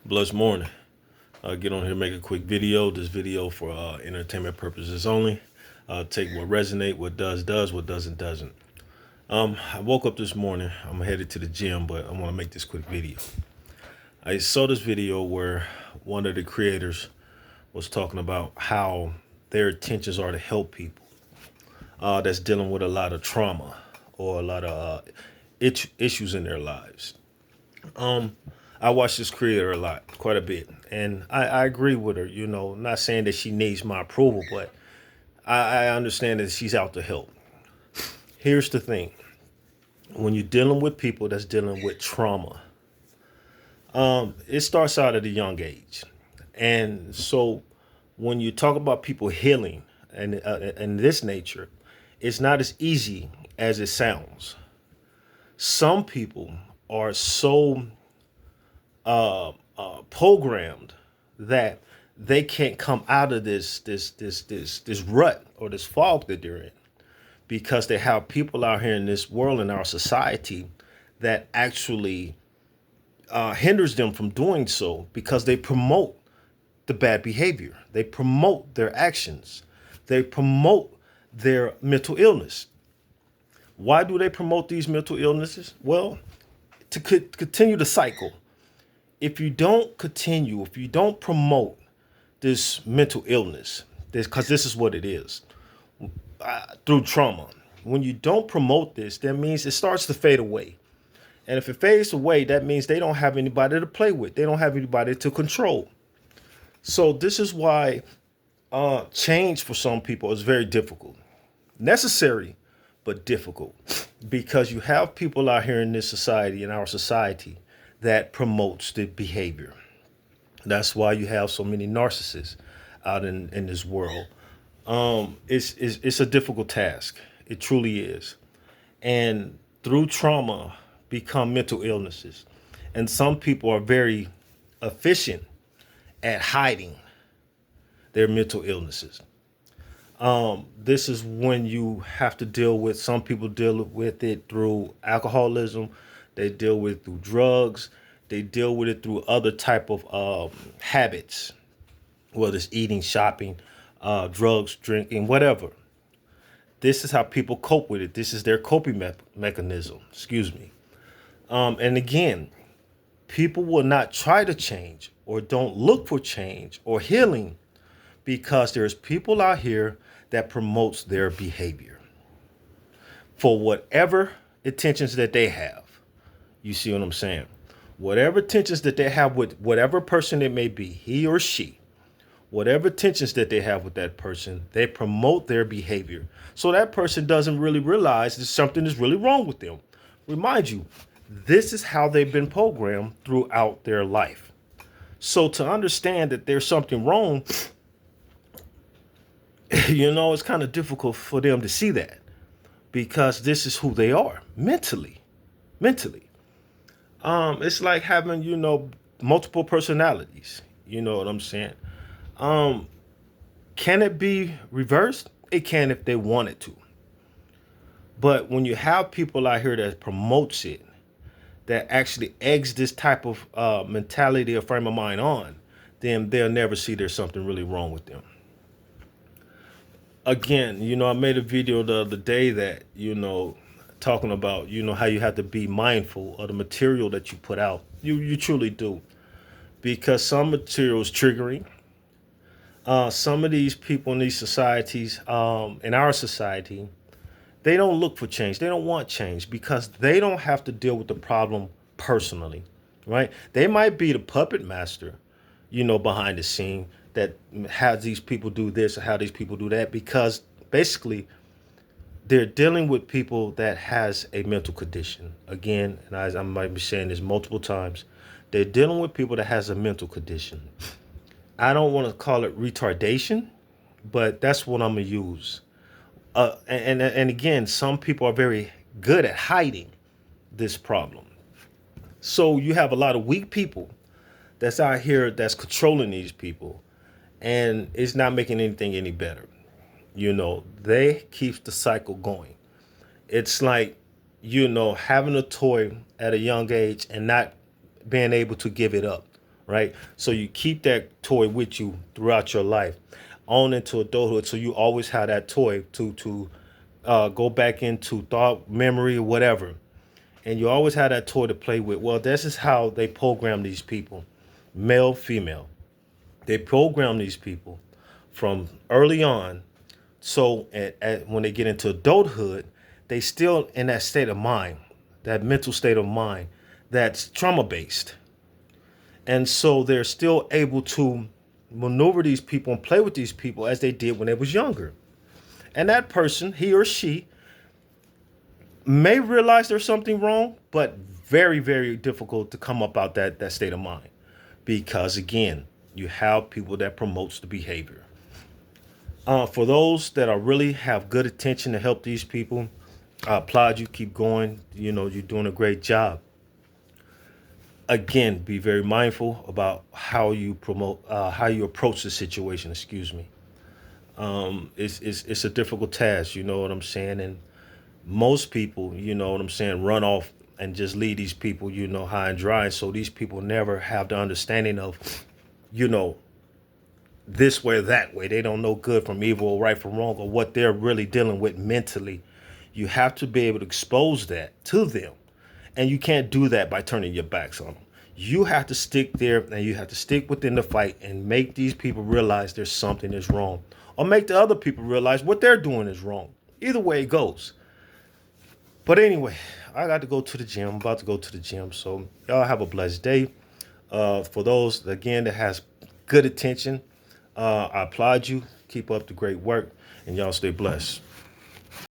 Blessed morning. Get on here, make a quick video. This video for entertainment purposes only. Take what resonate, what does, what doesn't. I woke up this morning. I'm headed to the gym, but I want to make this quick video. I saw this video where one of the creators was talking about how their intentions are to help people that's dealing with a lot of trauma or a lot of issues in their lives. I watch this creator a lot, quite a bit, and I agree with her. Not saying that she needs my approval, but I understand that she's out to help. Here's the thing: when you're dealing with people that's dealing with trauma, it starts out at a young age, and so when you talk about people healing and this nature, it's not as easy as it sounds. Some people are so programmed that they can't come out of this rut or this fog that they're in because they have people out here in this world in our society that actually hinders them from doing so because they promote the bad behavior. They promote their actions. They promote their mental illness. Why do they promote these mental illnesses? Well, to continue the cycle. If you don't promote this mental illness, because this is what it is, through trauma, when you don't promote this, that means it starts to fade away. And if it fades away, that means they don't have anybody to play with. They don't have anybody to control. So this is why change for some people is very difficult. Necessary, but difficult. Because you have people out here in this society, in our society, that promotes the behavior. That's why you have so many narcissists out in this world. It's a difficult task. It truly is. And through trauma become mental illnesses. And some people are very efficient at hiding their mental illnesses. This is when you have to deal with, some people deal with it through alcoholism. They deal with it through drugs. They deal with it through other type of habits, whether it's eating, shopping, drugs, drinking, whatever. This is how people cope with it. This is their coping mechanism. Excuse me. And again, people will not try to change or don't look for change or healing because there's people out here that promotes their behavior for whatever intentions that they have. You see what I'm saying? Whatever tensions that they have with whatever person it may be, he or she, whatever tensions that they have with that person, they promote their behavior. So that person doesn't really realize that something is really wrong with them. Remind you, this is how they've been programmed throughout their life. So to understand that there's something wrong, it's kind of difficult for them to see that because this is who they are mentally. Mentally. It's like having, multiple personalities. You know what I'm saying? Can it be reversed? It can if they want it to. But when you have people out here that promotes it, that actually eggs this type of mentality or frame of mind on, then they'll never see there's something really wrong with them. Again, I made a video the other day that, talking about, how you have to be mindful of the material that you put out. You truly do. Because some material is triggering. Some of these people in these societies, in our society, they don't look for change. They don't want change because they don't have to deal with the problem personally, right? They might be the puppet master, behind the scene that has these people do this or how these people do that because basically they're dealing with people that has a mental condition. Again, and I might be saying this multiple times, they're dealing with people that has a mental condition. I don't want to call it retardation, but that's what I'm gonna use. And again, some people are very good at hiding this problem. So you have a lot of weak people that's out here that's controlling these people, and it's not making anything any better. They keep the cycle going. It's like, having a toy at a young age and not being able to give it up right? So you keep that toy with you throughout your life, on into adulthood. So you always have that toy to go back into thought, memory, or whatever, and you always have that toy to play with. Well, this is how they program these people, male, female. They program these people from early on. So when they get into adulthood, they still in that state of mind, that mental state of mind that's trauma based. And so they're still able to maneuver these people and play with these people as they did when they was younger. And that person, he or she, may realize there's something wrong, but very, very difficult to come up out that state of mind. Because again, you have people that promotes the behavior. For those that are really have good attention to help these people, I applaud you. Keep going. You know, you're doing a great job. Again, be very mindful about how you promote, how you approach the situation. Excuse me. It's a difficult task. You know what I'm saying? And most people, you know what I'm saying, run off and just leave these people, you know, high and dry. So these people never have the understanding of, you know, this way or that way. They don't know good from evil or right from wrong or what they're really dealing with mentally. You have to be able to expose that to them. And you can't do that by turning your backs on them. You have to stick there and you have to stick within the fight and make these people realize there's something is wrong. Or make the other people realize what they're doing is wrong. Either way it goes. But anyway, I got to go to the gym. I'm about to go to the gym. So y'all have a blessed day. For those, again, that has good attention, I applaud you. Keep up the great work. And y'all stay blessed.